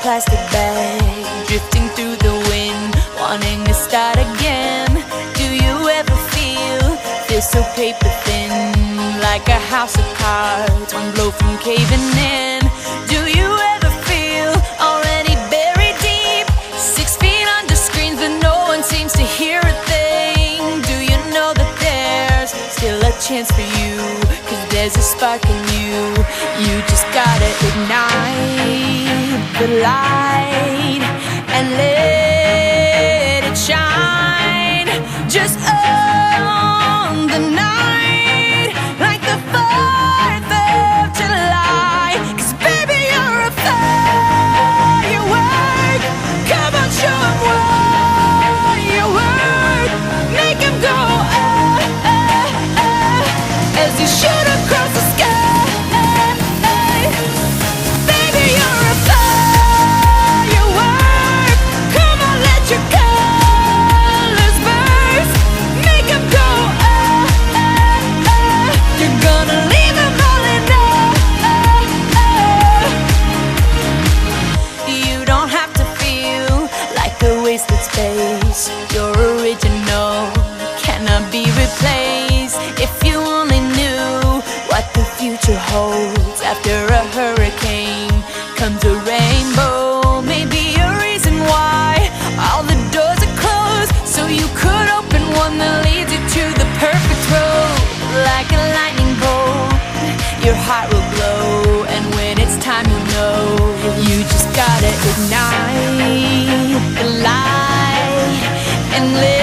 plastic bag, drifting through the wind, wanting to start again. Do you ever feel so paper thin, like a house of cards, one blow from caving in? Do you ever feel already buried deep, 6 feet under screens, but no one seems to hear a thing? Do you know that there's still a chance for you, 'cause there's a spark in you? You just gotta ignite the light and let it shine. Just own the night like the 4th of July. 'Cause baby, you're a firework. Come on, show 'em what you work. Make 'em go ah, ah, ah, as you shoot across the sky. Baby, you're a firework. Come on, let your colors burst. Make 'em go ah, ah, ah. You're gonna leave 'em all in awe. You don't have to feel like a wasted space. You're original, cannot be replaced. If you only knew what the future holds. After a hurricane comes a rainbow. Maybe a reason why all the doors are closed, so you could open one that leads you to the perfect road. Like a lightning bolt, your heart will glow, and when it's time, you'll know. You just gotta ignite the light and let